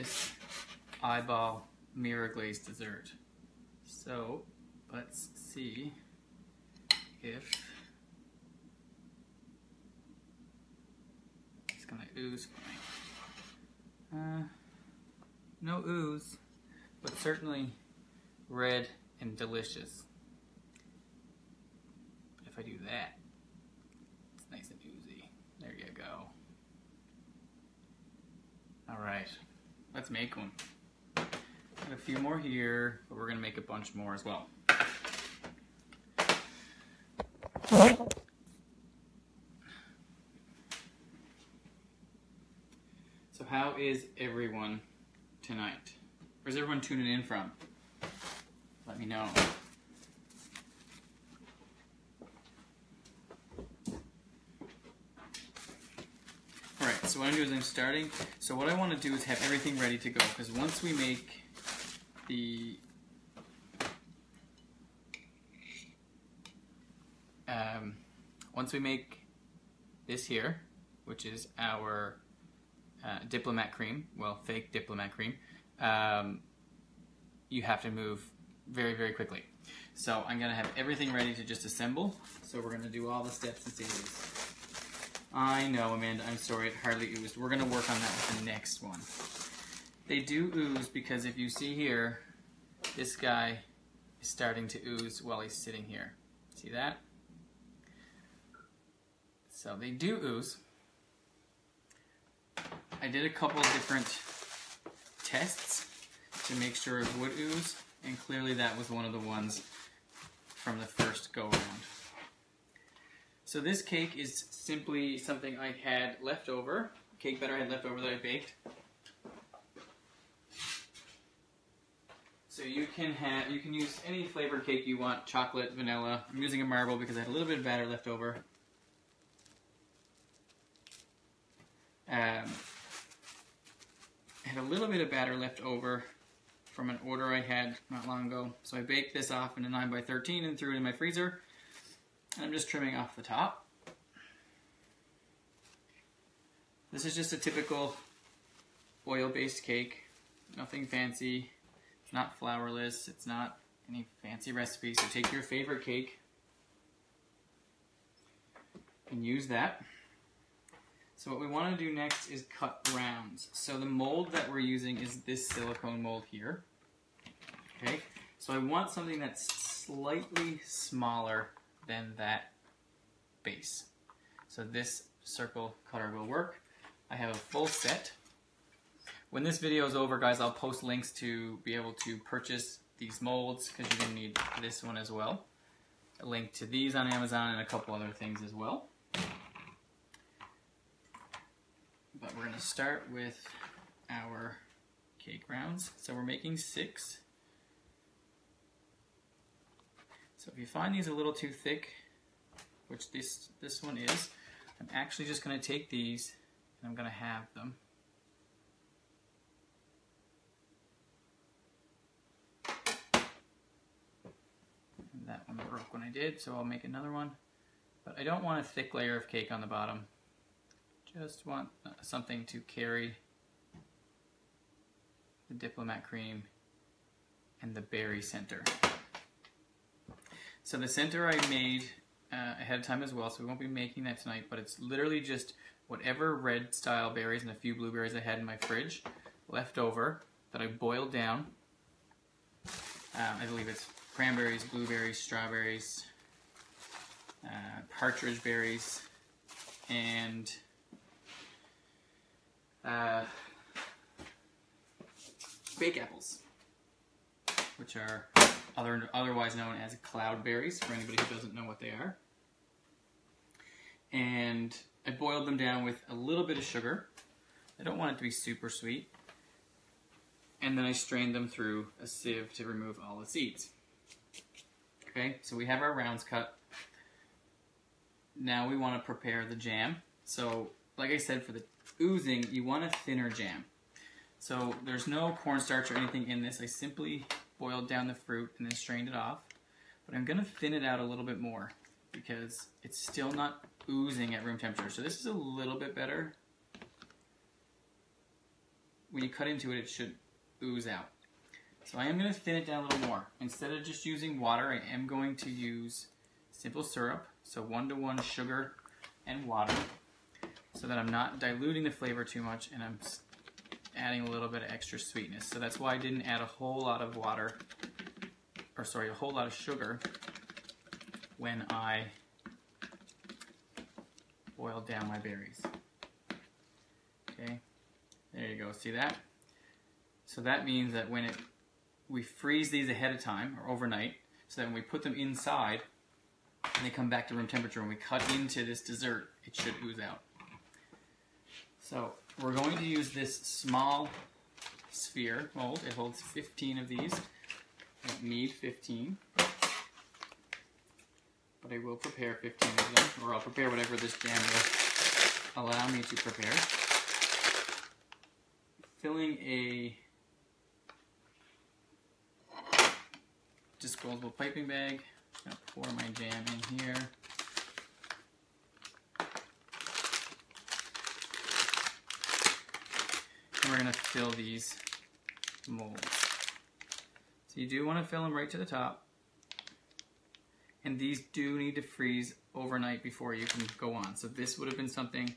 this eyeball mirror glaze dessert. So let's see if it's gonna ooze for me. No ooze, but certainly red and delicious. If I do that, it's nice and oozy. There you go. Alright, let's make one. Got a few more here, but we're gonna make a bunch more as well. So how is everyone tonight? Where's everyone tuning in from? Let me know. Alright, so what I'm doing is I'm starting. So what I want to do is have everything ready to go, because once we make the this here, which is our Diplomat cream, well, fake Diplomat cream, you have to move very, very quickly. So I'm gonna have everything ready to just assemble. So we're gonna do all the steps and stages. I know, Amanda, I'm sorry, it hardly oozed. We're gonna work on that with the next one. They do ooze because if you see here, this guy is starting to ooze while he's sitting here. See that? So they do ooze. I did a couple of different tests to make sure it would ooze, and clearly that was one of the ones from the first go around. So this cake is simply something I had left over, cake batter I had left over that I baked. So you can use any flavored cake you want, chocolate, vanilla. I'm using a marble because I had a little bit of batter left over. I had a little bit of batter left over from an order I had not long ago. So I baked this off in a 9x13 and threw it in my freezer. And I'm just trimming off the top. This is just a typical oil-based cake. Nothing fancy. It's not flourless. It's not any fancy recipe. So take your favorite cake and use that. So what we want to do next is cut rounds. So the mold that we're using is this silicone mold here. Okay, so I want something that's slightly smaller than that base. So this circle cutter will work. I have a full set. When this video is over, guys, I'll post links to be able to purchase these molds because you're going to need this one as well. A link to these on Amazon and a couple other things as well. But we're going to start with our cake rounds. So we're making 6. So if you find these a little too thick, which this one is, I'm actually just going to take these and I'm going to halve them. And that one broke when I did, so I'll make another one. But I don't want a thick layer of cake on the bottom. Just want something to carry the Diplomat cream and the berry center. So the center I made ahead of time as well, so we won't be making that tonight, but it's literally just whatever red style berries and a few blueberries I had in my fridge left over that I boiled down. I believe it's cranberries, blueberries, strawberries, partridge berries, and bake apples, which are otherwise known as cloudberries for anybody who doesn't know what they are. And I boiled them down with a little bit of sugar. I don't want it to be super sweet. And then I strained them through a sieve to remove all the seeds. Okay, so we have our rounds cut. Now we want to prepare the jam. So, like I said, for the oozing, you want a thinner jam. So there's no cornstarch or anything in this. I simply boiled down the fruit and then strained it off. But I'm going to thin it out a little bit more because it's still not oozing at room temperature. So this is a little bit better. when you cut into it, it should ooze out. So I am going to thin it down a little more. Instead of just using water, I am going to use simple syrup, so 1-to-1 sugar and water, so that I'm not diluting the flavor too much and I'm adding a little bit of extra sweetness. So that's why I didn't add a whole lot of water, or sorry, a whole lot of sugar when I boiled down my berries. Okay, there you go, see that? So that means that when we freeze these ahead of time, or overnight, so that when we put them inside, and they come back to room temperature, and we cut into this dessert, it should ooze out. So we're going to use this small sphere mold. It holds 15 of these. I don't need 15, but I will prepare 15 of them, or I'll prepare whatever this jam will allow me to prepare. Filling a disposable piping bag. I'm gonna pour my jam in here. And we're gonna fill these molds. So you do want to fill them right to the top. And these do need to freeze overnight before you can go on. So this would have been something,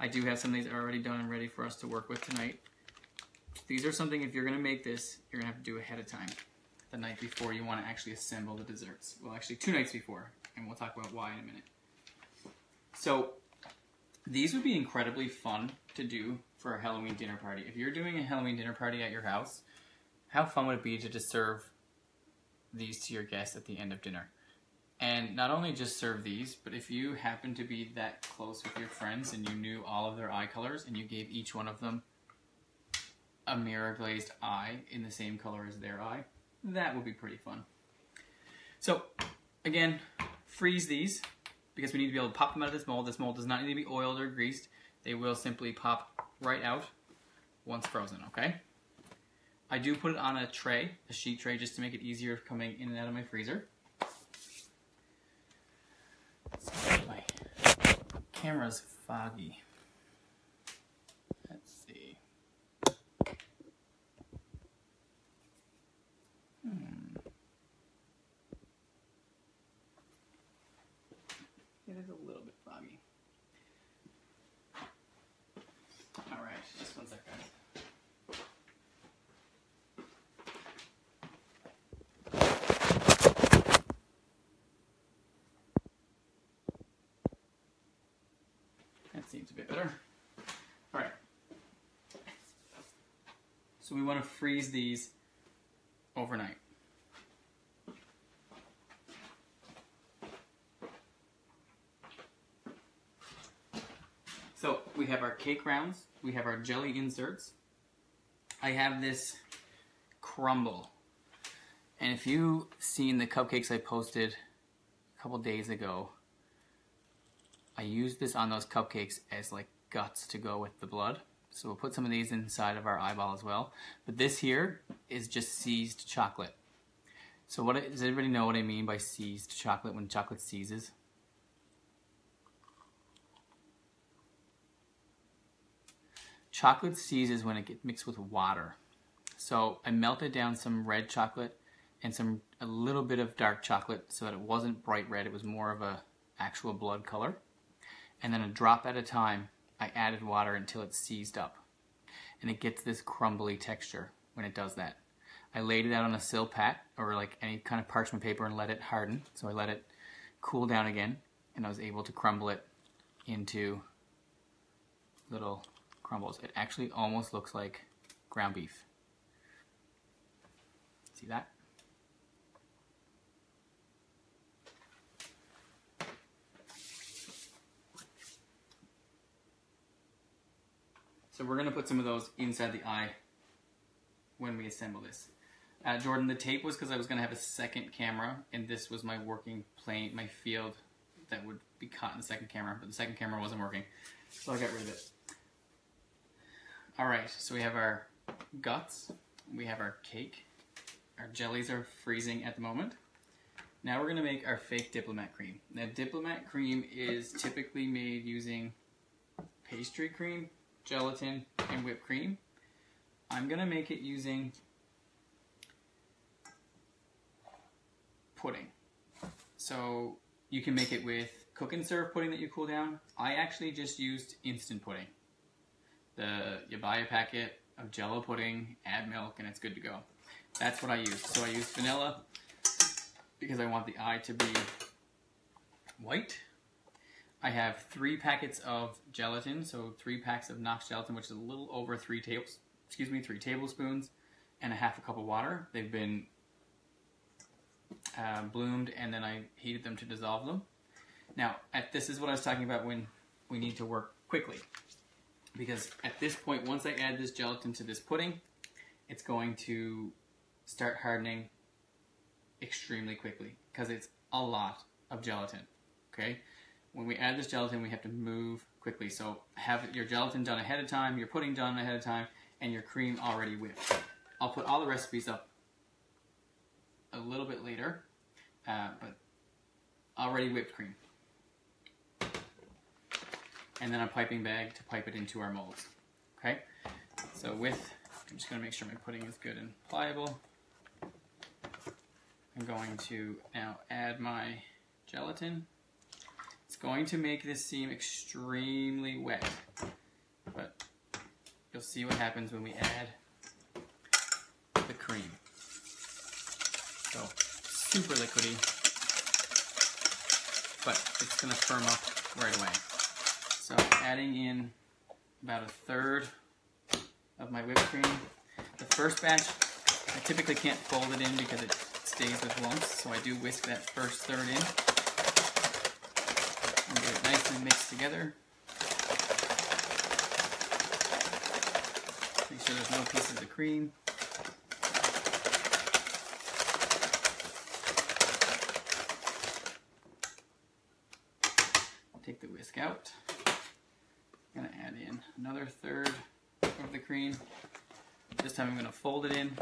I do have some of these already done and ready for us to work with tonight. These are something, if you're gonna make this, you're gonna have to do ahead of time. The night before you want to actually assemble the desserts. Well, actually 2 nights before, and we'll talk about why in a minute. So these would be incredibly fun to do for a Halloween dinner party. If you're doing a Halloween dinner party at your house, how fun would it be to just serve these to your guests at the end of dinner? And not only just serve these, but if you happen to be that close with your friends and you knew all of their eye colors and you gave each one of them a mirror glazed eye in the same color as their eye, that would be pretty fun. So, again, freeze these because we need to be able to pop them out of this mold. This mold does not need to be oiled or greased. They will simply pop right out once frozen, okay? I do put it on a tray, a sheet tray, just to make it easier coming in and out of my freezer. My camera's foggy. Let's see. It is a little bit foggy. Alright, just one sec, guys. That seems a bit better. Alright. So we want to freeze these overnight. So we have our cake rounds, we have our jelly inserts. I have this crumble. And if you've seen the cupcakes I posted a couple days ago, I used this on those cupcakes as like guts to go with the blood. So we'll put some of these inside of our eyeball as well. But this here is just seized chocolate. So does everybody know what I mean by seized chocolate, when chocolate seizes? Chocolate seizes when it gets mixed with water. So I melted down some red chocolate and a little bit of dark chocolate so that it wasn't bright red, it was more of a actual blood color. And then a drop at a time, I added water until it seized up. And it gets this crumbly texture when it does that. I laid it out on a Silpat or like any kind of parchment paper and let it harden. So I let it cool down again and I was able to crumble it into little crumbles. It actually almost looks like ground beef. See that? So we're going to put some of those inside the eye when we assemble this. Jordan, the tape was because I was going to have a second camera, and this was my working plane, my field that would be caught in the second camera, but the second camera wasn't working, so I got rid of it. Alright, so we have our guts, we have our cake, our jellies are freezing at the moment. Now we're going to make our fake Diplomat cream. Now Diplomat cream is typically made using pastry cream, gelatin, and whipped cream. I'm going to make it using pudding. So you can make it with cook and serve pudding that you cool down. I actually just used instant pudding. You buy a packet of Jello pudding, add milk, and it's good to go. That's what I used. So I used vanilla because I want the eye to be white. I have 3 packets of gelatin, so 3 packs of Knox gelatin, which is a little over 3 tablespoons, and a half a cup of water. They've been bloomed, and then I heated them to dissolve them. Now, this is what I was talking about when we need to work quickly. Because at this point, once I add this gelatin to this pudding, it's going to start hardening extremely quickly because it's a lot of gelatin, okay? When we add this gelatin, we have to move quickly. So have your gelatin done ahead of time, your pudding done ahead of time, and your cream already whipped. I'll put all the recipes up a little bit later, but already whipped cream. And then a piping bag to pipe it into our molds. Okay? So I'm just going to make sure my pudding is good and pliable. I'm going to now add my gelatin. It's going to make this seem extremely wet, but you'll see what happens when we add the cream. So super liquidy, but it's going to firm up right away. So adding in about 1/3 of my whipped cream. The first batch, I typically can't fold it in because it stays with lumps, so I do whisk that first third in and get it nicely mixed together. Make sure there's no pieces of cream. Take the whisk out. I'm going to add in another 1/3 of the cream. This time I'm going to fold it in.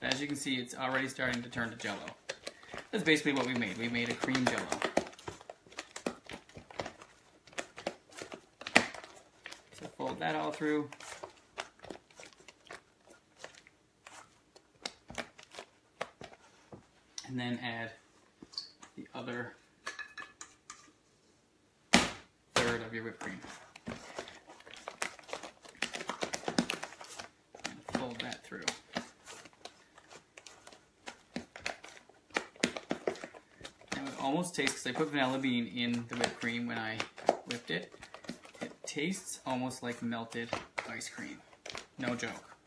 As you can see, it's already starting to turn to Jello. That's basically what we made. We made a cream Jello. So fold that all through. And then add the other 1/3 of your whipped cream. And fold that through. Now it almost tastes, because I put vanilla bean in the whipped cream when I whipped it, it tastes almost like melted ice cream. No joke.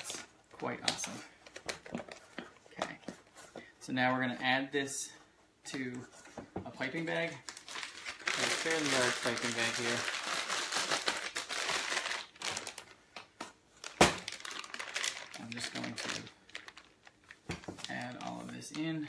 It's quite awesome. Okay. So now we're going to add this to a piping bag. A fairly large piping bag here. I'm just going to add all of this in.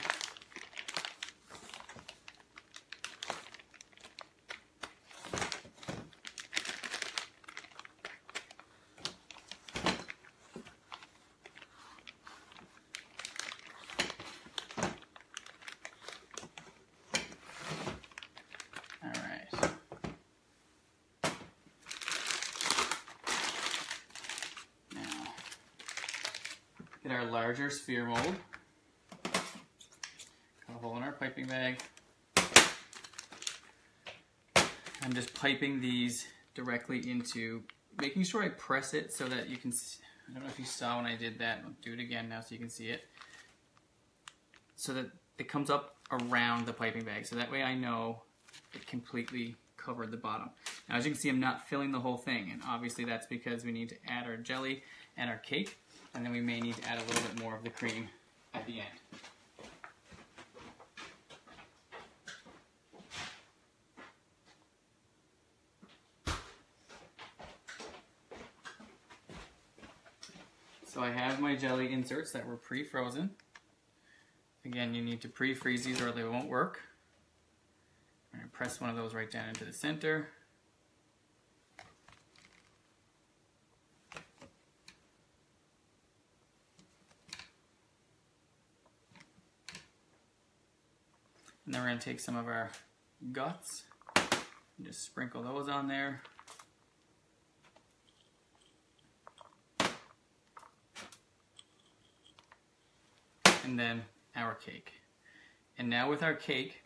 Get our larger sphere mold. Cut a hole in our piping bag. I'm just piping these directly into, making sure I press it so that you can see. I don't know if you saw when I did that. I'll do it again now so you can see it. So that it comes up around the piping bag. So that way I know it completely covered the bottom. Now as you can see, I'm not filling the whole thing. And obviously that's because we need to add our jelly and our cake. And then we may need to add a little bit more of the cream at the end. So I have my jelly inserts that were pre-frozen. Again, you need to pre-freeze these or they won't work. I'm going to press one of those right down into the center. And then we're going to take some of our guts and just sprinkle those on there. and then our cake. And now with our cake,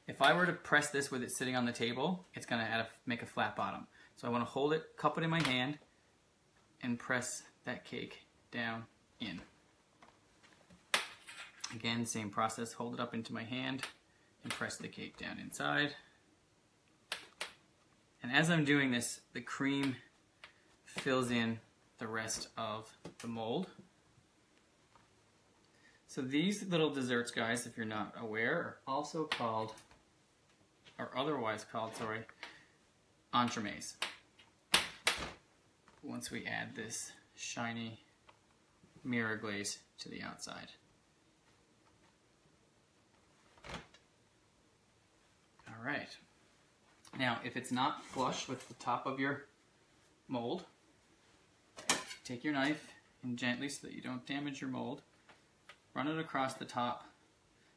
if I were to press this with it sitting on the table, it's going to make a flat bottom. So I want to hold it, cup it in my hand, and press that cake down in. Again, same process, hold it up into my hand and press the cake down inside. And as I'm doing this, the cream fills in the rest of the mold. So these little desserts, guys, if you're not aware, are also called, or otherwise called, sorry, Entremets. Once we add this shiny mirror glaze to the outside. All right. Now, if it's not flush with the top of your mold, take your knife and gently, so that you don't damage your mold, run it across the top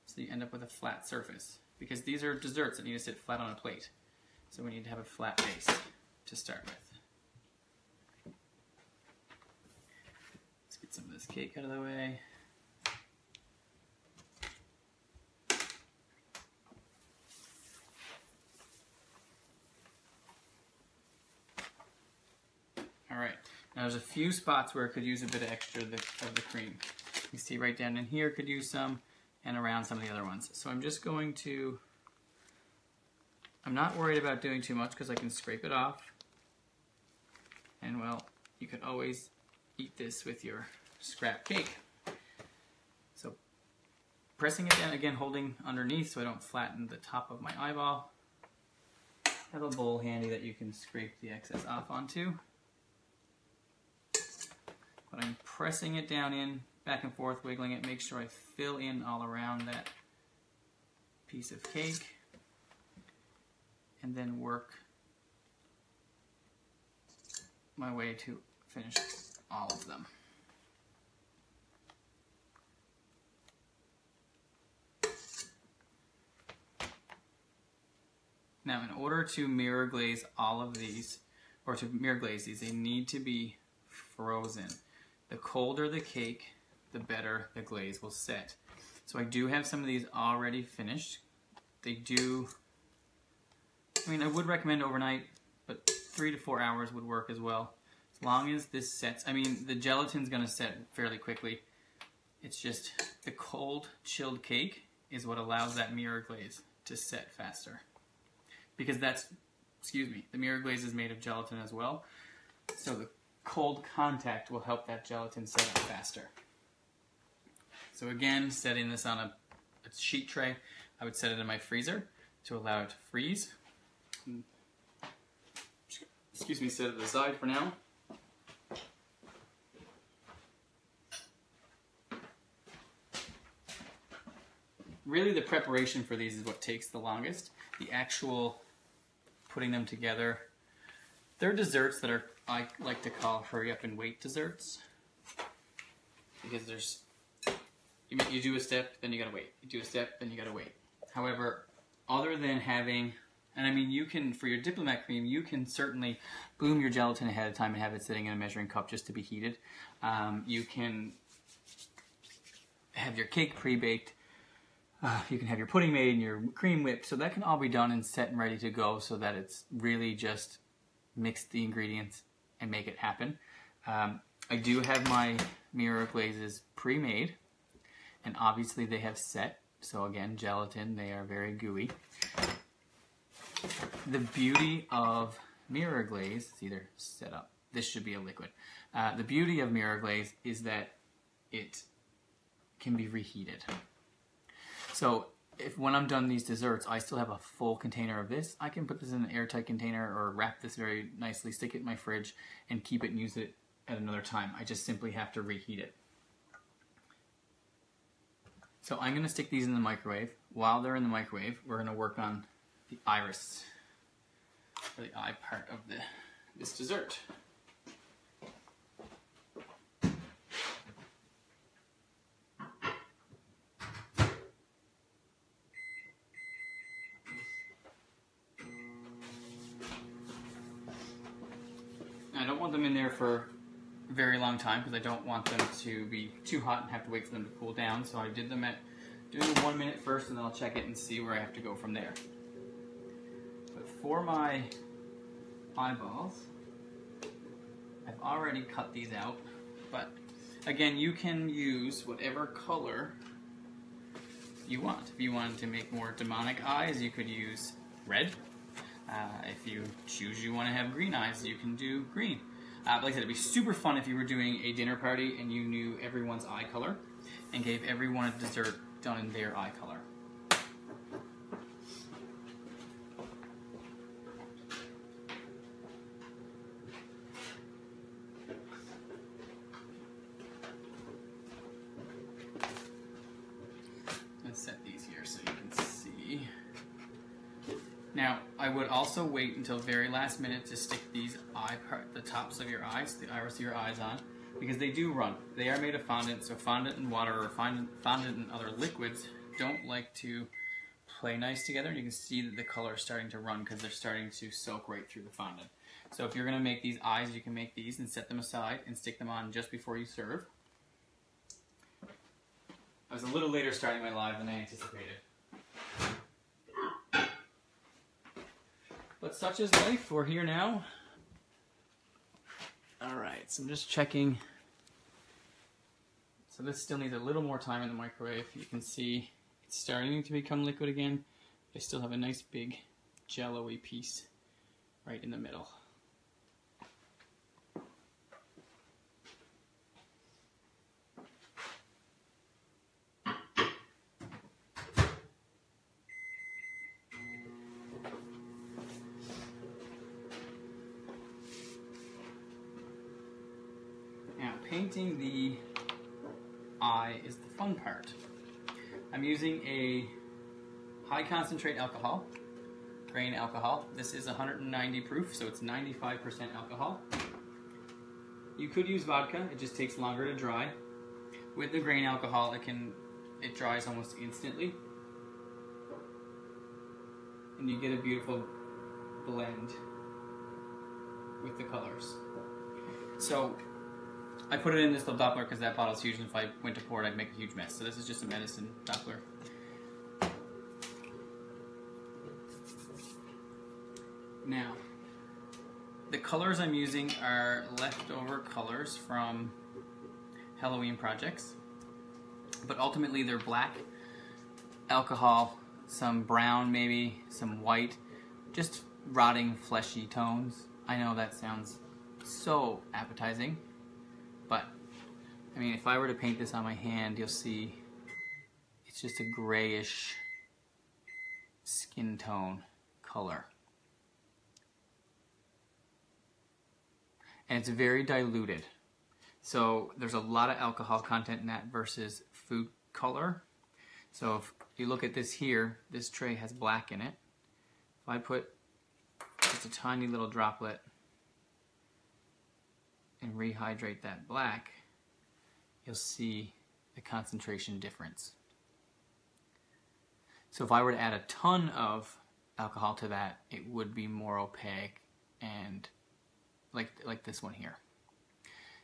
so you end up with a flat surface. Because these are desserts that need to sit flat on a plate. So we need to have a flat base to start with. Let's get some of this cake out of the way. Alright, now there's a few spots where it could use a bit of extra of the cream. You see right down in here could use some, and around some of the other ones. So I'm just going to, I'm not worried about doing too much because I can scrape it off. And well, you could always eat this with your scrap cake. So pressing it down, again holding underneath so I don't flatten the top of my eyeball. Have a bowl handy that you can scrape the excess off onto. But I'm pressing it down in, back and forth, wiggling it, make sure I fill in all around that piece of cake, and then work my way to finish all of them. Now, in order to mirror glaze all of these, or to mirror glaze these, they need to be frozen. The colder the cake, the better the glaze will set. So I do have some of these already finished. They do, I mean, I would recommend overnight, but 3 to 4 hours would work as well. As long as this sets, I mean, the gelatin's gonna set fairly quickly. It's just the cold, chilled cake is what allows that mirror glaze to set faster. Because that's, excuse me, the mirror glaze is made of gelatin as well. So the cold contact will help that gelatin set up faster. So again, setting this on a sheet tray, I would set it in my freezer to allow it to freeze. Excuse me, set it aside for now. Really the preparation for these is what takes the longest. The actual putting them together. They're desserts that are, I like to call hurry up and wait desserts. Because there's, you do a step, then you gotta wait. You do a step, then you gotta wait. However, other than having, and I mean you can, for your Diplomat cream, you can certainly bloom your gelatin ahead of time and have it sitting in a measuring cup just to be heated. You can have your cake pre-baked. You can have your pudding made and your cream whipped. So that can all be done and set and ready to go so that it's really just mix the ingredients and make it happen. I do have my mirror glazes pre-made, and obviously they have set. So again, gelatin, they are very gooey. The beauty of mirror glaze, it's either set up, this should be a liquid. The beauty of mirror glaze is that it can be reheated. So when I'm done these desserts, I still have a full container of this. I can put this in an airtight container or wrap this very nicely, stick it in my fridge, and keep it and use it at another time. I just simply have to reheat it. So I'm going to stick these in the microwave. While they're in the microwave, we're going to work on the iris, or the eye part of this dessert. I don't want them in there for very long time because I don't want them to be too hot and have to wait for them to cool down. So I did them at doing 1 minute first, and then I'll check it and see where I have to go from there. But for my eyeballs, I've already cut these out. But again, you can use whatever color you want. If you wanted to make more demonic eyes, you could use red. If you choose you want to have green eyes, you can do green. Like I said, it'd be super fun if you were doing a dinner party and you knew everyone's eye color and gave everyone a dessert done in their eye color. Let's set these here so you can see. Now, I would also wait until very last minute to stick these the tops of your eyes, the iris of your eyes on, because they do run. They are made of fondant, so fondant and water or fondant and other liquids don't like to play nice together. And you can see that the color is starting to run because they're starting to soak right through the fondant. So if you're going to make these eyes, you can make these and set them aside and stick them on just before you serve. I was a little later starting my live than I anticipated. But such is life. We're here now. Alright, so I'm just checking. So this still needs a little more time in the microwave. You can see it's starting to become liquid again. I still have a nice big jello-y piece right in the middle. Painting the eye is the fun part. I'm using a high concentrate alcohol, grain alcohol. This is 190 proof, so it's 95% alcohol. You could use vodka, it just takes longer to dry. With the grain alcohol, it dries almost instantly. And you get a beautiful blend with the colors. So I put it in this little Doppler because that bottle's huge, and if I went to pour it, I'd make a huge mess. So this is just a medicine Doppler. Now, the colors I'm using are leftover colors from Halloween projects, but ultimately they're black alcohol, some brown maybe, some white, just rotting fleshy tones. I know that sounds so appetizing. But, I mean, if I were to paint this on my hand, you'll see it's just a grayish skin tone color. And it's very diluted. So there's a lot of alcohol content in that versus food color. So if you look at this here, this tray has black in it. If I put just a tiny little droplet and rehydrate that black, you'll see the concentration difference. So if I were to add a ton of alcohol to that, it would be more opaque and like this one here.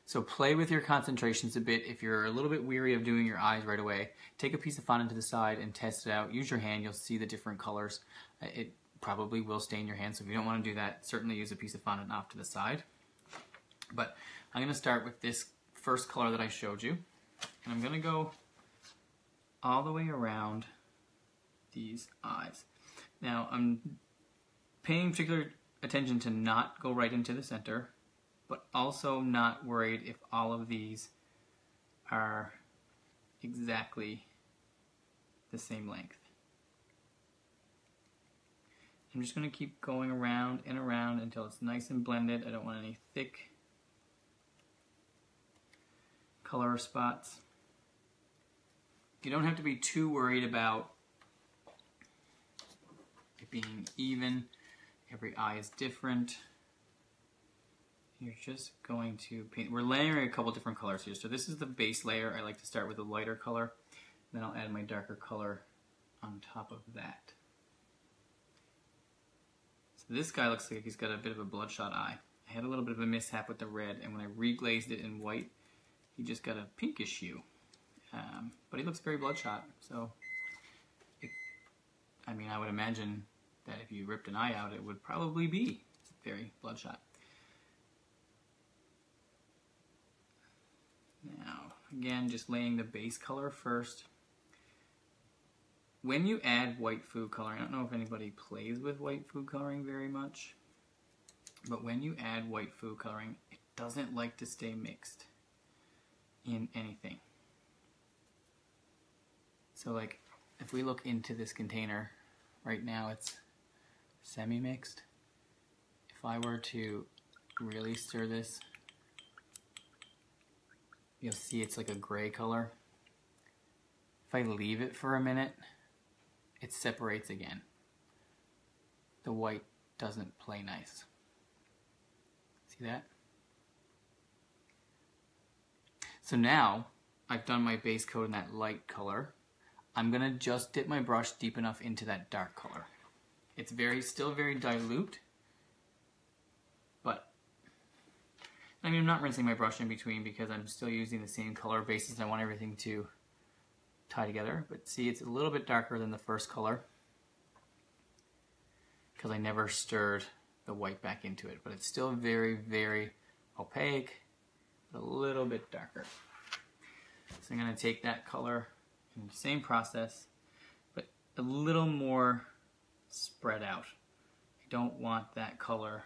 So play with your concentrations a bit. If you're a little bit weary of doing your eyes right away, take a piece of fondant to the side and test it out. Use your hand, you'll see the different colors. It probably will stain your hand, so if you don't want to do that, certainly use a piece of fondant off to the side. But I'm going to start with this first color that I showed you, and I'm going to go all the way around these eyes. Now, I'm paying particular attention to not go right into the center, but also not worried if all of these are exactly the same length. I'm just going to keep going around and around until it's nice and blended. I don't want any thick color spots. You don't have to be too worried about it being even. Every eye is different. You're just going to paint. We're layering a couple different colors here. So this is the base layer. I like to start with a lighter color. Then I'll add my darker color on top of that. So this guy looks like he's got a bit of a bloodshot eye. I had a little bit of a mishap with the red, and when I reglazed it in white, he just got a pinkish hue. But he looks very bloodshot, so I mean, I would imagine that if you ripped an eye out, it would probably be very bloodshot. Now, again, just laying the base color first. When you add white food coloring, I don't know if anybody plays with white food coloring very much, but when you add white food coloring, it doesn't like to stay mixed in anything. So like, if we look into this container, right now it's semi-mixed. If I were to really stir this, you'll see it's like a gray color. If I leave it for a minute, it separates again. The white doesn't play nice. See that? So now I've done my base coat in that light color. I'm gonna just dip my brush deep enough into that dark color. It's still very dilute, but I mean, I'm not rinsing my brush in between because I'm still using the same color bases. I want everything to tie together, but see, it's a little bit darker than the first color because I never stirred the white back into it, but it's still very, very opaque, but a little bit darker. So I'm going to take that color in the same process, but a little more spread out. I don't want that color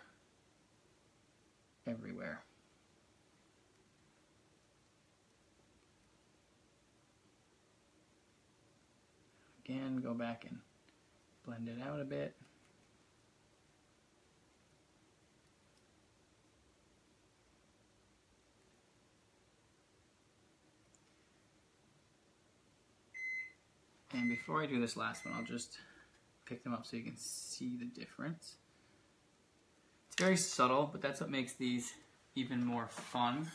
everywhere. Again, go back and blend it out a bit. And before I do this last one, I'll just pick them up so you can see the difference. It's very subtle, but that's what makes these even more fun,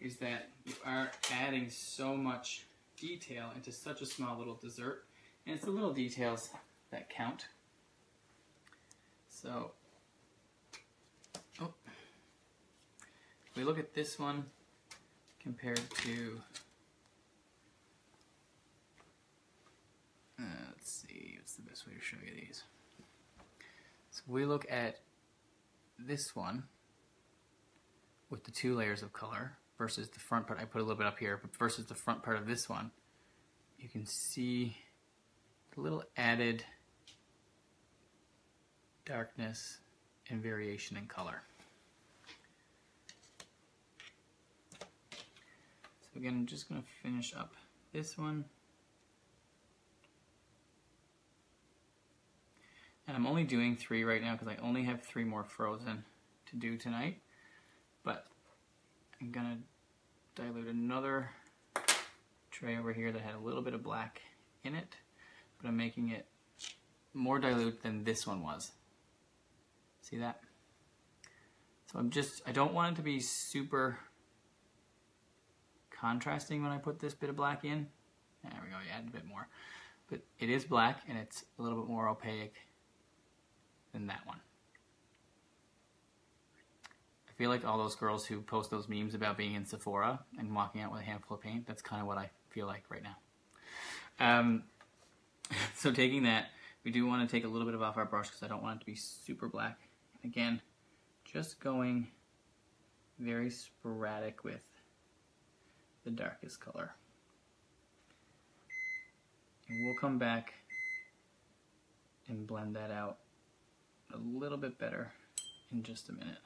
is that you are adding so much detail into such a small little dessert, and it's the little details that count. So, if we look at this one compared to, let's see, what's the best way to show you these? So we look at this one with the 2 layers of color versus the front part. I put a little bit up here, but versus the front part of this one, you can see the little added darkness and variation in color. So again, I'm just going to finish up this one. And I'm only doing 3 right now because I only have 3 more frozen to do tonight. But I'm going to dilute another tray over here that had a little bit of black in it, but I'm making it more dilute than this one was. See that? So I don't want it to be super contrasting when I put this bit of black in. There we go, you add a bit more. But it is black and it's a little bit more opaque than that one. I feel like all those girls who post those memes about being in Sephora and walking out with a handful of paint, that's kind of what I feel like right now. So taking that, we do want to take a little bit off our brush because I don't want it to be super black. Again, just going very sporadic with the darkest color. And we'll come back and blend that out a little bit better in just a minute.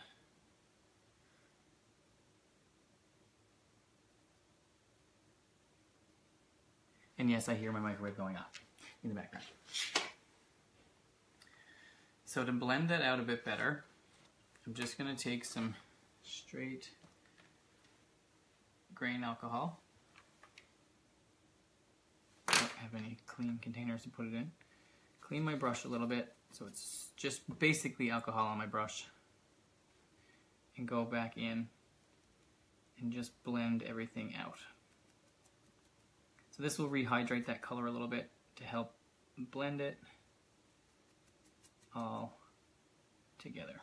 And yes, I hear my microwave going off in the background. So to blend that out a bit better, I'm just going to take some straight grain alcohol. I don't have any clean containers to put it in. Clean my brush a little bit, so it's just basically alcohol on my brush. And go back in and just blend everything out. So this will rehydrate that color a little bit to help blend it all together.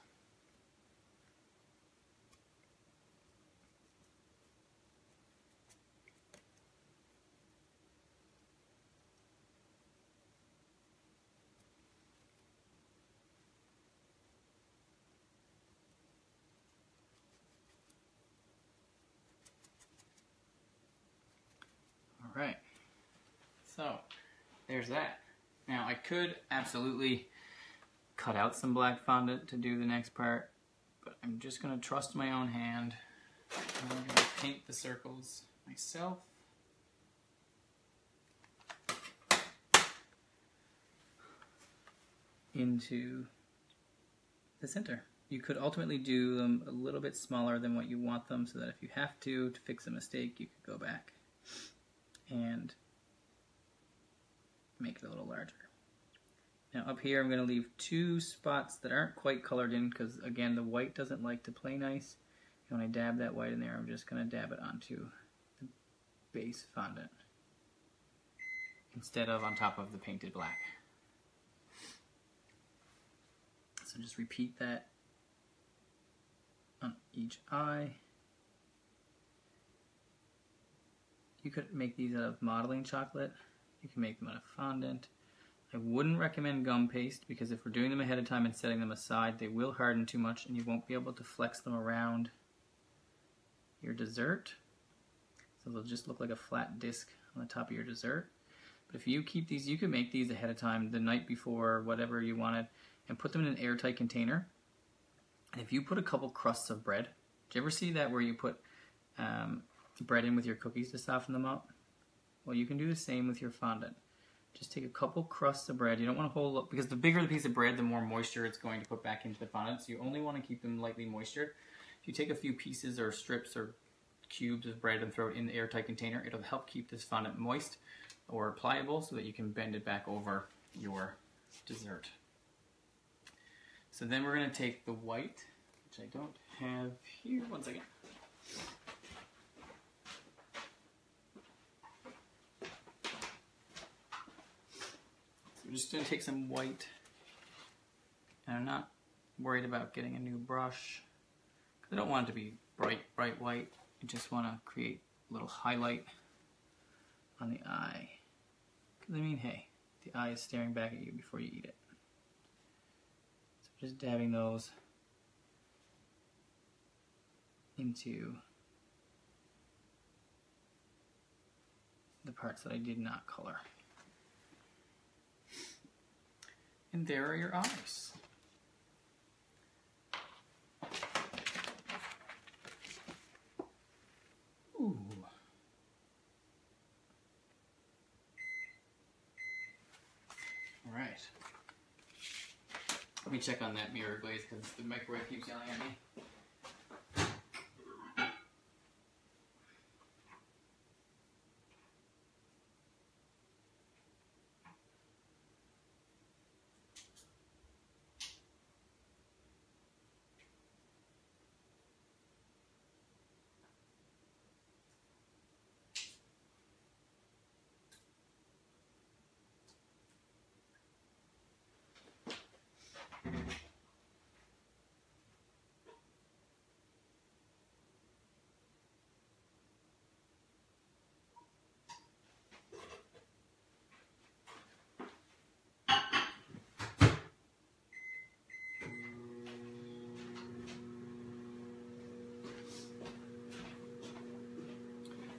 Alright, so there's that. Now I could absolutely cut out some black fondant to do the next part, but I'm just going to trust my own hand. I'm going to paint the circles myself. Into the center. You could ultimately do them a little bit smaller than what you want them, so that if you have to fix a mistake, you could go back and make it a little larger. Now up here I'm going to leave 2 spots that aren't quite colored in, because again the white doesn't like to play nice. And when I dab that white in there, I'm just going to dab it onto the base fondant instead of on top of the painted black. So just repeat that on each eye. You could make these out of modeling chocolate. You can make them out of fondant. I wouldn't recommend gum paste, because if we're doing them ahead of time and setting them aside, they will harden too much and you won't be able to flex them around your dessert. So they'll just look like a flat disc on the top of your dessert. But if you keep these, you can make these ahead of time, the night before, whatever you wanted, and put them in an airtight container. And if you put a couple crusts of bread, do you ever see that where you put bread in with your cookies to soften them up? Well, you can do the same with your fondant. Just take a couple crusts of bread. You don't want to hold up, because the bigger the piece of bread, the more moisture it's going to put back into the fondant. So you only want to keep them lightly moistured. If you take a few pieces or strips or cubes of bread and throw it in the airtight container, it'll help keep this fondant moist or pliable so that you can bend it back over your dessert. So then we're going to take the white, which I don't have here. One second. So we're just going to take some white, and I'm not worried about getting a new brush, because I don't want it to be bright white. I just want to create a little highlight on the eye. Because I mean, hey, the eye is staring back at you before you eat it. Just dabbing those into the parts that I did not color. And there are your eyes. Ooh. All right. Let me check on that mirror glaze, because the microwave keeps yelling at me.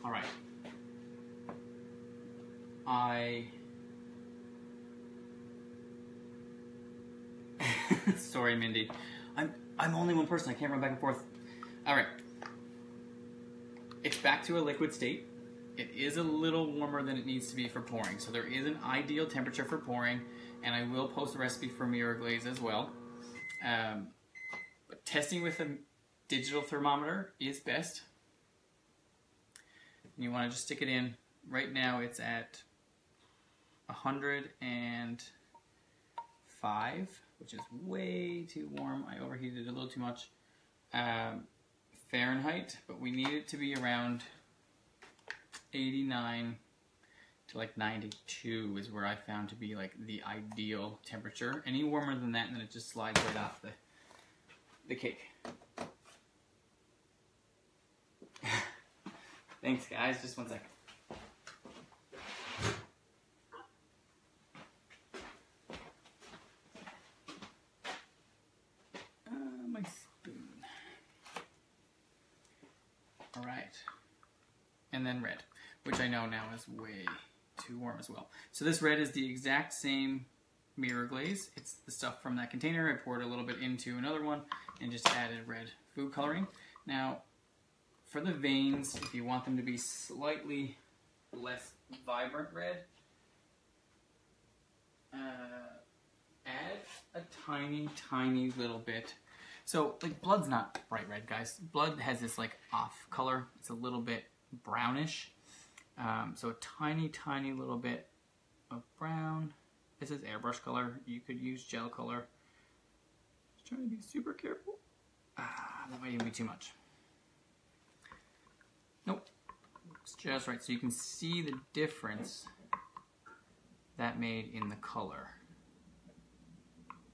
All right. Sorry, Mindy. I'm only one person. I can't run back and forth. All right. It's back to a liquid state. It is a little warmer than it needs to be for pouring, so there is an ideal temperature for pouring, and I will post a recipe for Mirror Glaze as well. But testing with a digital thermometer is best. And you want to just stick it in. Right now it's at 105, which is way too warm. I overheated it a little too much. Fahrenheit, but we need it to be around 89 to like 92 is where I found to be like the ideal temperature. Any warmer than that, and then it just slides right off the cake. Thanks, guys. Just one second. My spoon. All right. And then red. which I know now is way too warm as well. So this red is the exact same Mirror Glaze. It's the stuff from that container. I poured a little bit into another one and just added red food coloring. Now, for the veins, if you want them to be slightly less vibrant red, add a tiny, tiny little bit. So, like, blood's not bright red, guys. Blood has this, like, off color. It's a little bit brownish. So a tiny, tiny little bit of brown. This is airbrush color. You could use gel color. Just trying to be super careful. That might even be too much. Nope. It's just right. So you can see the difference that made in the color.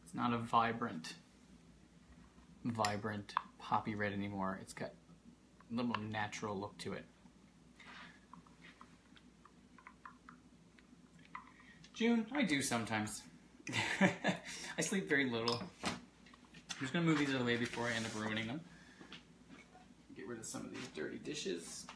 It's not a vibrant poppy red anymore. It's got a little natural look to it. June, I do sometimes. I sleep very little. I'm just going to move these out of the way before I end up ruining them. Get rid of some of these dirty dishes.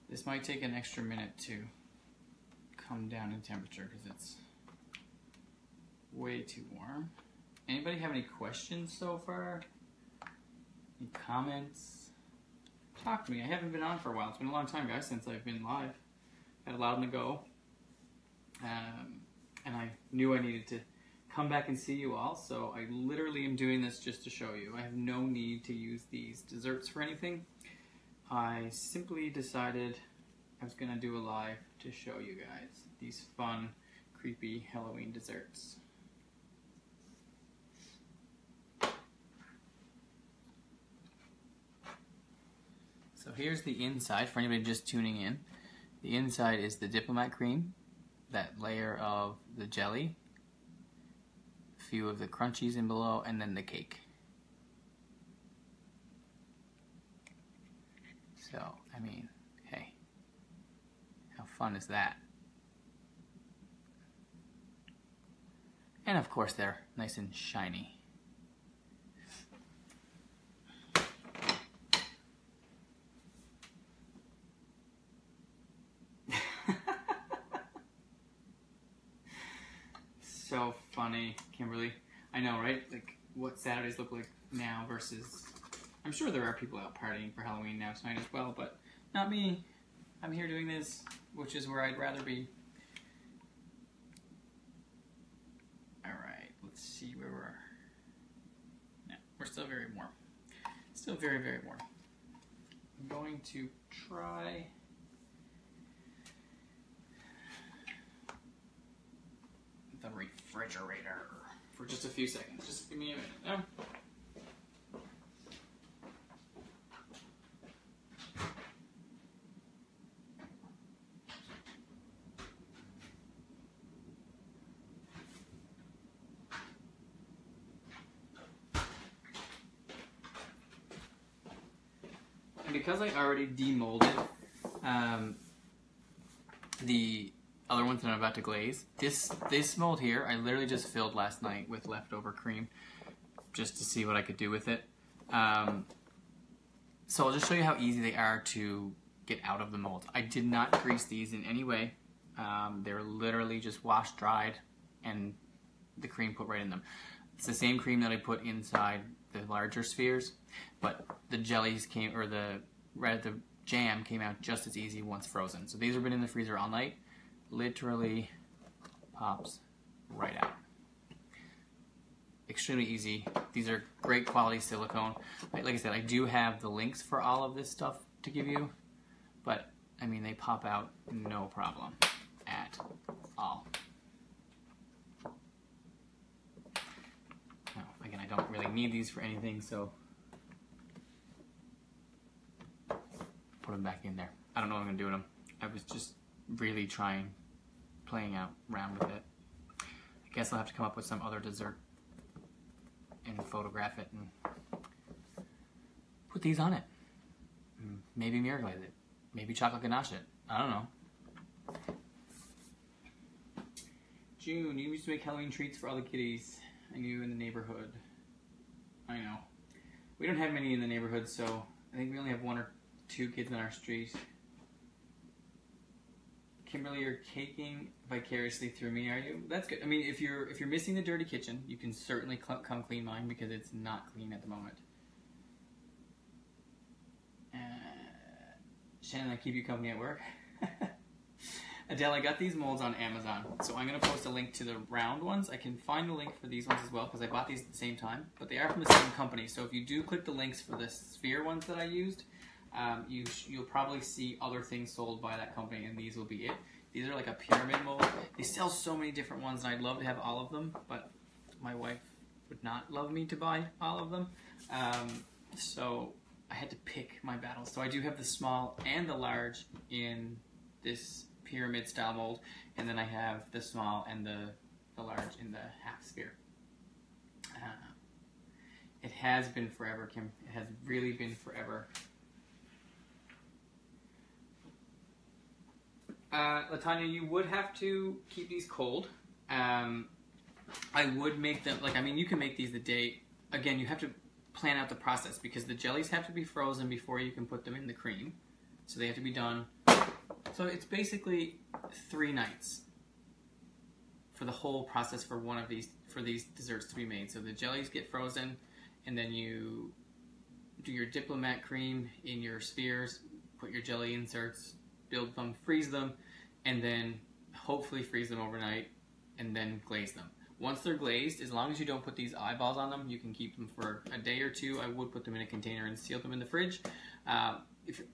This might take an extra minute to come down in temperature because it's way too warm. Anybody have any questions so far? Any comments? Talk to me. I haven't been on for a while. It's been a long time, guys, since I've been live. Had a lot on the go. And I knew I needed to come back and see you all, so I literally am doing this just to show you. I have no need to use these desserts for anything. I simply decided I was going to do a live to show you guys these fun, creepy Halloween desserts. So here's the inside for anybody just tuning in. The inside is the Diplomat cream, that layer of the jelly, a few of the crunchies in below, and then the cake. So, I mean, hey, how fun is that? And of course they're nice and shiny. So funny, Kimberly. I know, right? Like, what Saturdays look like now versus... I'm sure there are people out partying for Halloween now tonight as well, but not me. I'm here doing this, which is where I'd rather be. Alright, let's see where we're... No, we're still very warm. Still very, very warm. I'm going to try... the refrigerator for just a few seconds. Just give me a minute now. And because I already demolded the other ones that I'm about to glaze, this mold here, I literally just filled last night with leftover cream just to see what I could do with it. So I'll just show you how easy they are to get out of the mold. I did not grease these in any way. They're literally just washed, dried, and the cream put right in them. It's the same cream that I put inside the larger spheres, but the jellies came, or the jam came out just as easy once frozen. So these have been in the freezer all night. Literally pops right out. Extremely easy. These are great quality silicone. Like I said, I do have the links for all of this stuff to give you, but I mean, they pop out no problem at all. Now, again, I don't really need these for anything, so put them back in there. I don't know what I'm gonna do with them. I was just really playing around with it. I guess I'll have to come up with some other dessert and photograph it and put these on it. Maybe mirror glaze it. Maybe chocolate ganache it. I don't know. June, you used to make Halloween treats for all the kitties I knew in the neighborhood. I know. We don't have many in the neighborhood, so I think we only have 1 or 2 kids on our street. Kimberly, you're caking vicariously through me, are you? That's good. I mean, if you're missing the dirty kitchen, you can certainly come clean mine because it's not clean at the moment. Shannon, I keep you company at work. Adele, I got these molds on Amazon, so I'm going to post a link to the round ones. I can find the link for these ones as well because I bought these at the same time, but they are from the same company. So if you do click the links for the sphere ones that I used, you'll probably see other things sold by that company, and these will be it. These are like a pyramid mold. They sell so many different ones, and I'd love to have all of them, but my wife would not love me to buy all of them. So I had to pick my battles. So I do have the small and the large in this pyramid style mold, and then I have the small and the large in the half sphere. It has been forever, Kim. It has really been forever. Latanya, you would have to keep these cold. I would make them, like, I mean, you can make these the day. Again, you have to plan out the process because the jellies have to be frozen before you can put them in the cream. So they have to be done. So it's basically 3 nights for the whole process for one of these, for these desserts to be made. So the jellies get frozen, and then you do your Diplomat cream in your spheres, put your jelly inserts, build them, freeze them, and then hopefully freeze them overnight, and then glaze them. Once they're glazed, as long as you don't put these eyeballs on them, you can keep them for a day or 2. I would put them in a container and seal them in the fridge.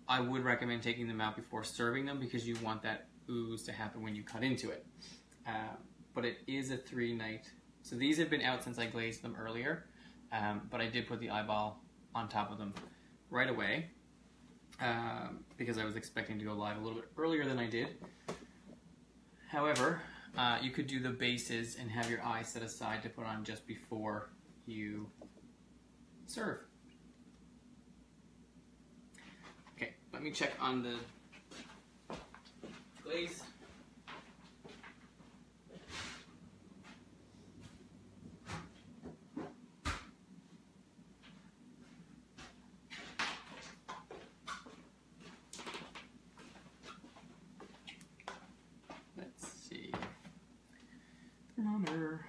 I would recommend taking them out before serving them because you want that ooze to happen when you cut into it. But it is a 3-night. So these have been out since I glazed them earlier, but I did put the eyeball on top of them right away because I was expecting to go live a little bit earlier than I did. However, you could do the bases and have your eye set aside to put on just before you serve. Okay, let me check on the glaze. Let's see. Thermometer.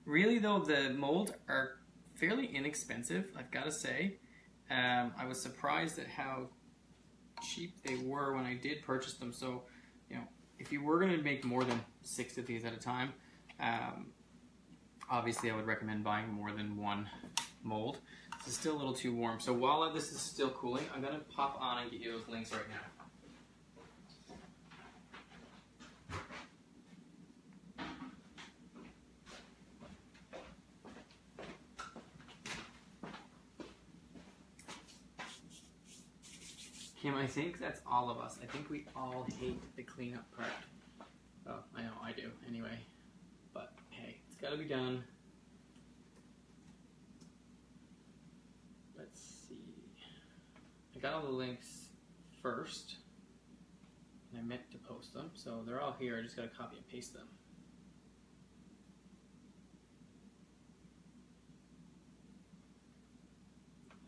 Really though, the molds are fairly inexpensive, I've got to say. I was surprised at how cheap they were when I did purchase them. So, you know, if you were going to make more than 6 of these at a time, obviously I would recommend buying more than 1 mold. This is still a little too warm. So while this is still cooling, I'm going to pop on and get you those links right now. Kim, I think that's all of us. I think we all hate the cleanup part. Oh, I know, I do, anyway. But, hey, it's gotta be done. Let's see. I got all the links first, and I meant to post them, so they're all here. I just gotta copy and paste them.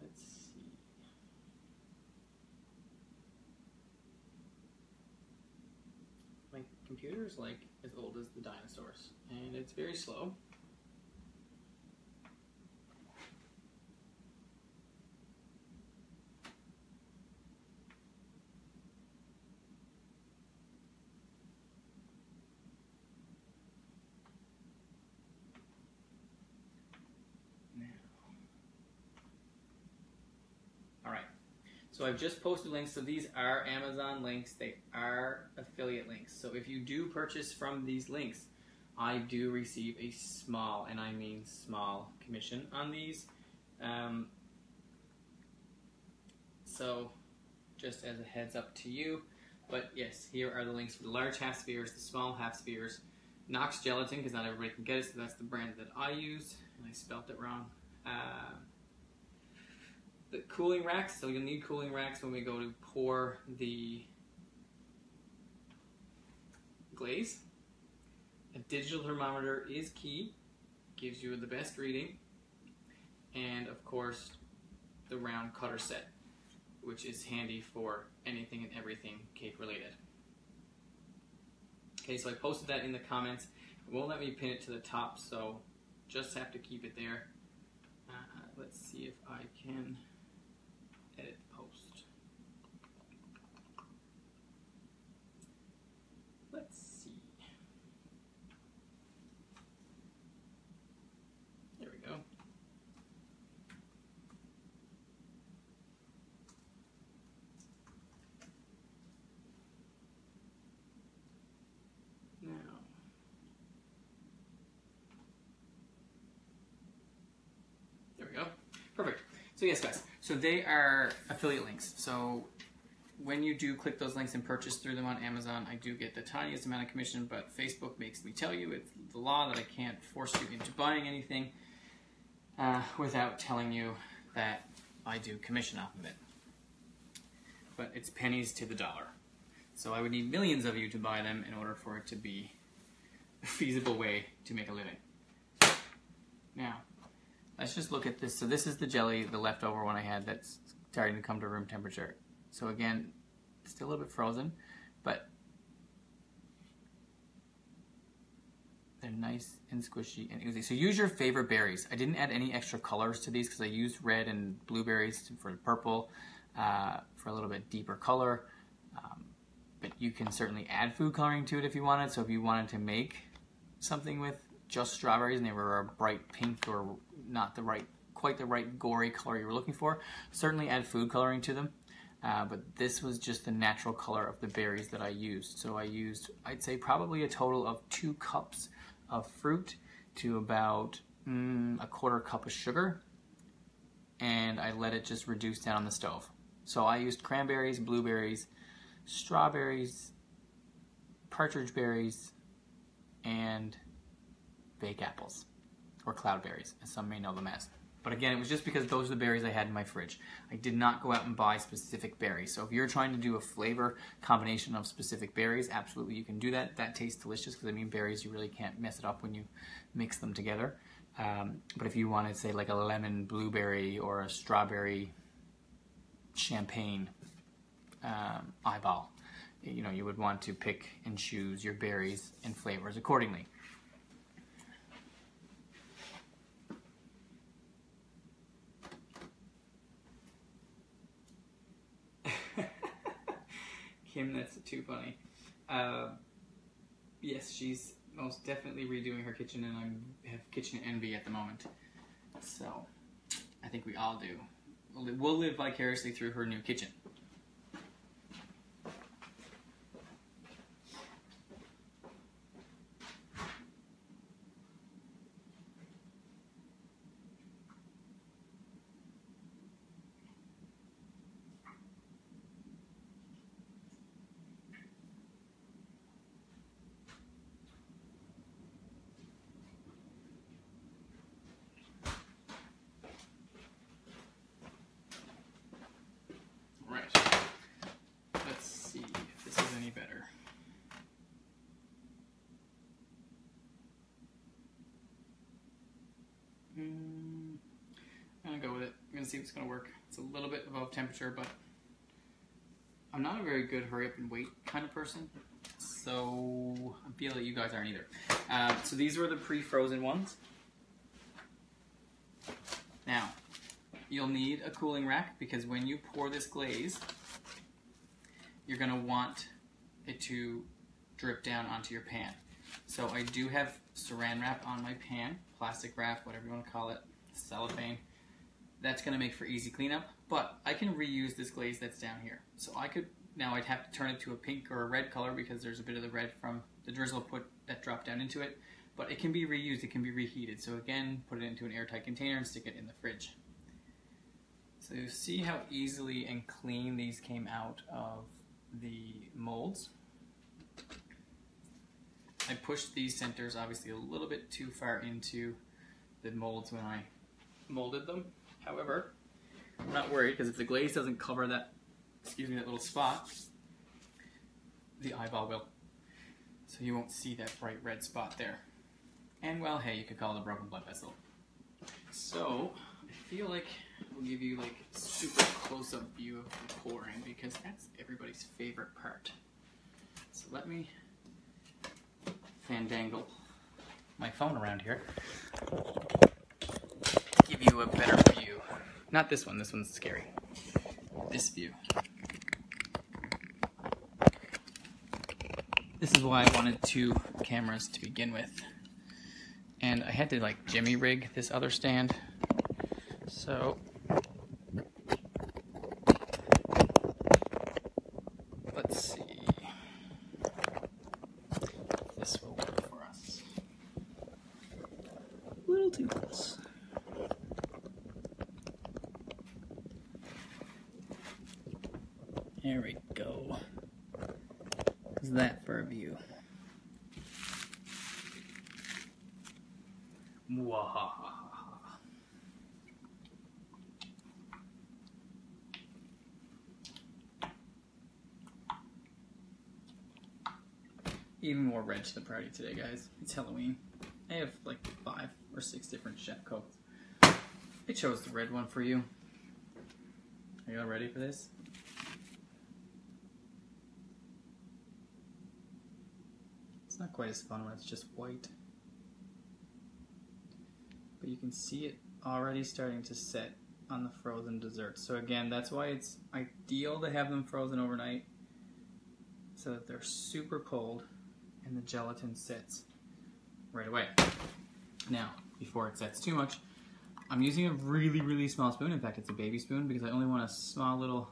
Let's see. My computer is like as old as the dinosaurs, and it's very slow. So I've just posted links, so these are Amazon links, they are affiliate links. So if you do purchase from these links, I do receive a small, and I mean small, commission on these. So just as a heads up to you, but yes, here are the links for the large half spheres, the small half spheres. Knox Gelatin, because not everybody can get it, so that's the brand that I used, and I spelt it wrong. The cooling racks, so you'll need cooling racks when we go to pour the glaze. A digital thermometer is key, gives you the best reading, and of course the round cutter set, which is handy for anything and everything cake related. Okay, so I posted that in the comments. It won't let me pin it to the top, so just have to keep it there. Let's see if I can edit the post. Let's see. There we go. Now, there we go. Perfect. So yes, guys. So they are affiliate links. So when you do click those links and purchase through them on Amazon, I do get the tiniest amount of commission, but Facebook makes me tell you, it's the law that I can't force you into buying anything without telling you that I do commission off of it. But it's pennies to the dollar. So I would need millions of you to buy them in order for it to be a feasible way to make a living. Now, let's just look at this. So this is the jelly, the leftover one I had that's starting to come to room temperature. So again, it's still a little bit frozen, but they're nice and squishy and oozy. So use your favorite berries. I didn't add any extra colors to these because I used red and blueberries for the purple for a little bit deeper color. But you can certainly add food coloring to it if you wanted. So if you wanted to make something with just strawberries and they were a bright pink or not the right, quite the right gory color you were looking for, certainly add food coloring to them. But this was just the natural color of the berries that I used. So I used, I'd say probably a total of 2 cups of fruit to about a quarter cup of sugar. And I let it just reduce down on the stove. So I used cranberries, blueberries, strawberries, partridge berries, and bake apples, or cloudberries, as some may know them as. But again, it was just because those are the berries I had in my fridge. I did not go out and buy specific berries. So if you're trying to do a flavor combination of specific berries, absolutely you can do that. That tastes delicious because I mean berries, you really can't mess it up when you mix them together. But if you wanted, say, like a lemon blueberry or a strawberry champagne eyeball, you know, you would want to pick and choose your berries and flavors accordingly. Kim, that's too funny. Yes, she's most definitely redoing her kitchen, and I have kitchen envy at the moment. So, I think we all do. We'll live vicariously through her new kitchen. I'm gonna go with it. I'm gonna see if it's gonna work. It's a little bit above temperature, but I'm not a very good hurry up and wait kind of person, so I feel that you guys aren't either. So these were the pre-frozen ones. Now, you'll need a cooling rack because when you pour this glaze, you're gonna want it to drip down onto your pan. So I do have saran wrap on my pan, plastic wrap, whatever you want to call it, cellophane. That's going to make for easy cleanup, but I can reuse this glaze that's down here. So I could, now I'd have to turn it to a pink or a red color because there's a bit of the red from the drizzle that dropped down into it, but it can be reused, it can be reheated. So again, put it into an airtight container and stick it in the fridge. So you see how easily and clean these came out of the molds. I pushed these centers obviously a little bit too far into the molds when I molded them. However, I'm not worried because if the glaze doesn't cover that, excuse me, that little spot, the eyeball will. So you won't see that bright red spot there. And well, hey, you could call it a broken blood vessel. So I feel like we'll give you like a super close-up view of the pouring because that's everybody's favorite part. So let me fandangle my phone around here. Give you a better view. Not this one, this one's scary. This view. This is why I wanted 2 cameras to begin with. And I had to like jimmy rig this other stand. So let's see. This will work for us. A little too close. There we go. How's that for a view? Mwahaha. Even more red to the party today, guys. It's Halloween. I have like 5 or 6 different chef coats. I chose the red one for you. Are you all ready for this? It's not quite as fun when it's just white. But you can see it already starting to set on the frozen desserts. So again, that's why it's ideal to have them frozen overnight so that they're super cold and the gelatin sets right away. Now, before it sets too much, I'm using a really, really small spoon. In fact, it's a baby spoon because I only want a small little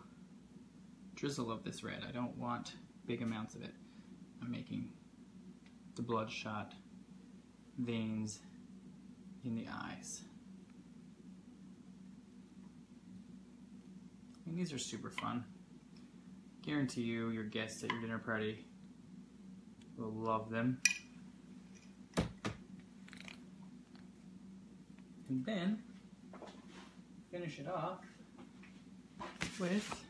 drizzle of this red. I don't want big amounts of it. I'm making the bloodshot veins in the eyes. And these are super fun. Guarantee you, your guests at your dinner party will love them. And then finish it off with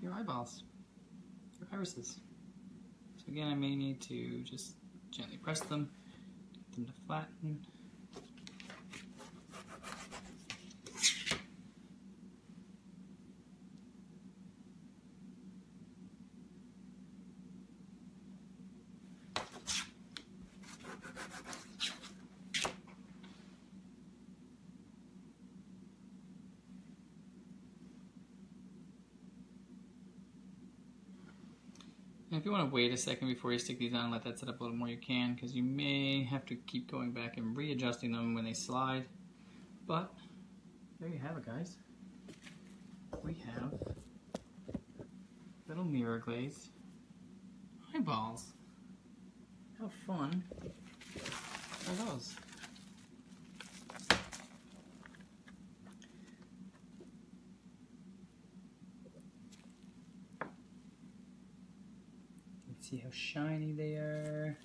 your eyeballs, your irises. So again, I may need to just gently press them, get them to flatten. And if you want to wait a second before you stick these on and let that set up a little more, you can, because you may have to keep going back and readjusting them when they slide. But there you have it, guys. We have little mirror glaze eyeballs. How fun are those? See how shiny they are.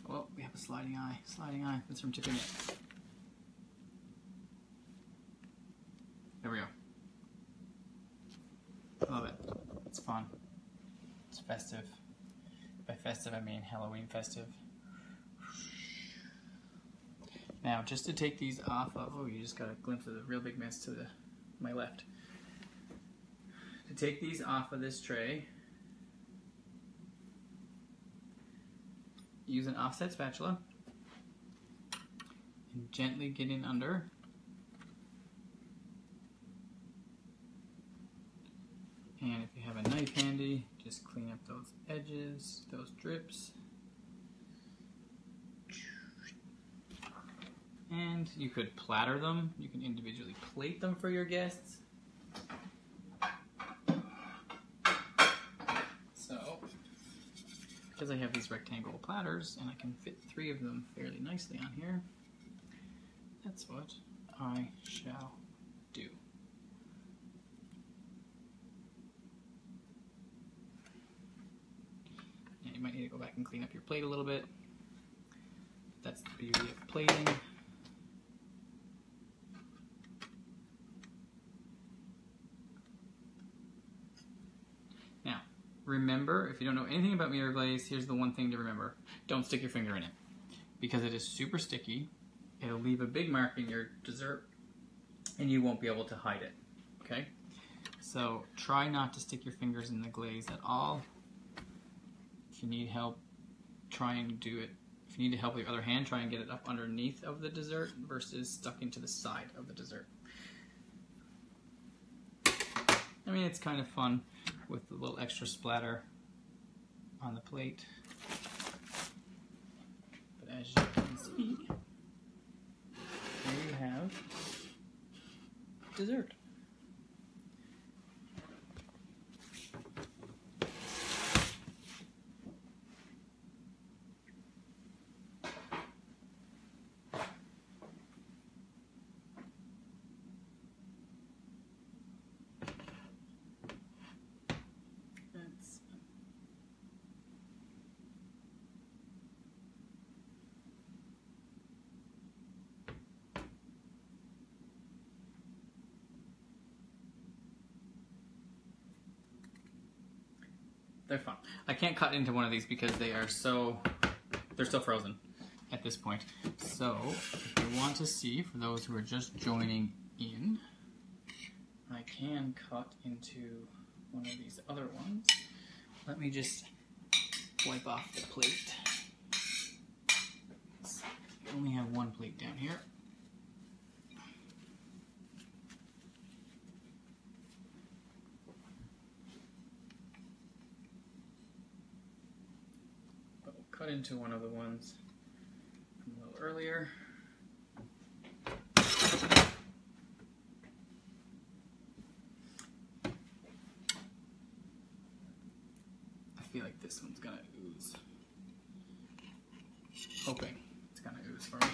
Oh, we have a sliding eye. Sliding eye. That's from tipping it. There we go. Love it. It's fun. It's festive. By festive, I mean Halloween festive. Now, just to take these off of, oh, you just got a glimpse of the real big mess to my left. To take these off of this tray, use an offset spatula and gently get in under. And if you have a knife handy, just clean up those edges, those drips. And you could platter them. You can individually plate them for your guests. So, because I have these rectangle platters and I can fit 3 of them fairly nicely on here, that's what I shall do. And you might need to go back and clean up your plate a little bit. That's the beauty of plating. Now, remember, if you don't know anything about Mirror Glaze, here's the one thing to remember. Don't stick your finger in it, because it is super sticky. It'll leave a big mark in your dessert, and you won't be able to hide it, okay? So try not to stick your fingers in the glaze at all. If you need help, try and do it. If you need to help with your other hand, try and get it up underneath of the dessert versus stuck into the side of the dessert. I mean, it's kind of fun with the little extra splatter on the plate. But as you can see, here you have dessert. They're fun. I can't cut into one of these because they're still frozen at this point. So, if you want to see, for those who are just joining in, I can cut into one of these other ones. Let me just wipe off the plate. We only have one plate down here. Cut into one of the ones from a little earlier. I feel like this one's gonna ooze. Hoping it's gonna ooze for me.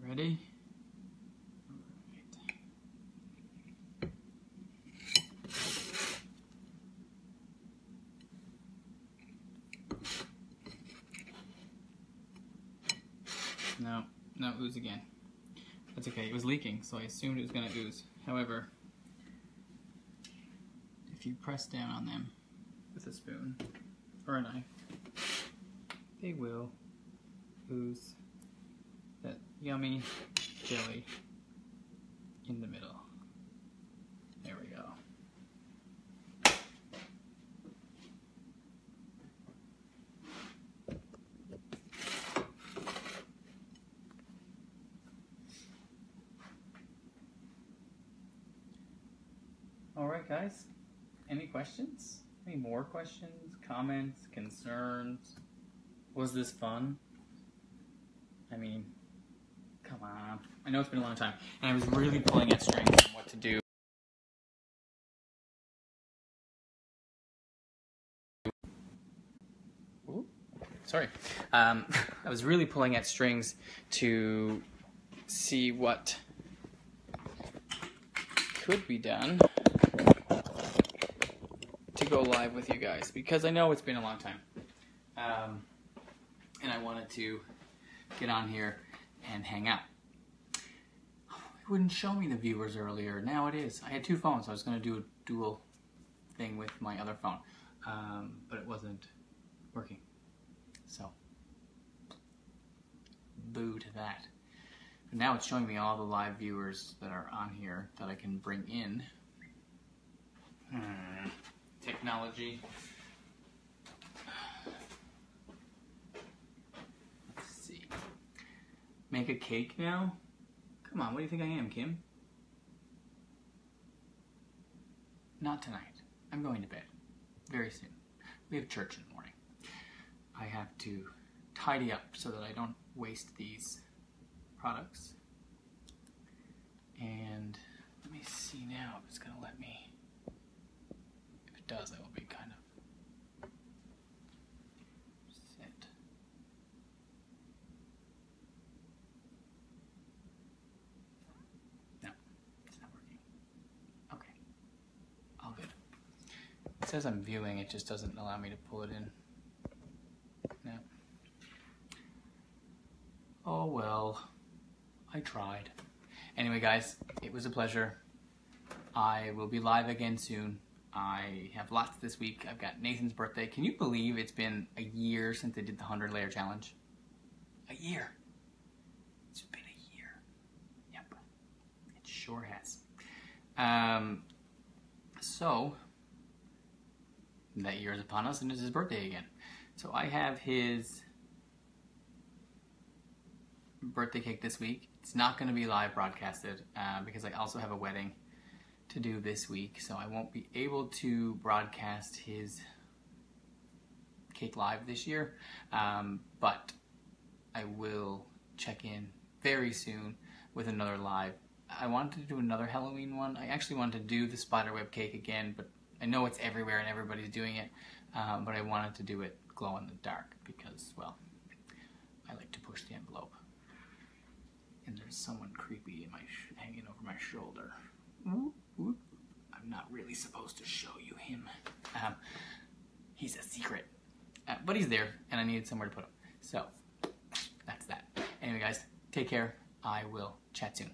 You ready? No, ooze again. That's okay, it was leaking, so I assumed it was going to ooze. However, if you press down on them with a spoon or a knife, they will ooze that yummy jelly in the middle. There we go. Alright guys, any questions? Any more questions, comments, concerns? Was this fun? I mean, come on. I know it's been a long time, and I was really pulling at strings on what to do. Ooh, sorry. I was really pulling at strings to see what could be done to go live with you guys, because I know it's been a long time, and I wanted to get on here and hang out. It wouldn't show me the viewers earlier. Now it is. I had 2 phones, so I was going to do a dual thing with my other phone, but it wasn't working, so boo to that. But now it's showing me all the live viewers that are on here that I can bring in. Technology. Let's see. Make a cake now? Come on, what do you think I am, Kim? Not tonight. I'm going to bed. Very soon. We have church in the morning. I have to tidy up so that I don't waste these products. And let me see now if it's going to let me does, I will be kind of set. No, it's not working. Okay, all good. It says I'm viewing, it just doesn't allow me to pull it in. No. Oh well, I tried. Anyway guys, it was a pleasure. I will be live again soon. I have lots this week. I've got Nathan's birthday. Can you believe it's been a year since I did the 100 layer challenge? A year. It's been a year. Yep. It sure has. So, that year is upon us and it's his birthday again. So I have his birthday cake this week. It's not going to be live broadcasted because I also have a wedding to do this week, so I won't be able to broadcast his cake live this year, but I will check in very soon with another live. I wanted to do another Halloween one. I actually wanted to do the spiderweb cake again, but I know it's everywhere and everybody's doing it, but I wanted to do it glow in the dark because, well, I like to push the envelope. And there's someone creepy in my hanging over my shoulder. I'm not really supposed to show you him. He's a secret. But he's there, and I needed somewhere to put him. So, that's that. Anyway, guys, take care. I will chat soon.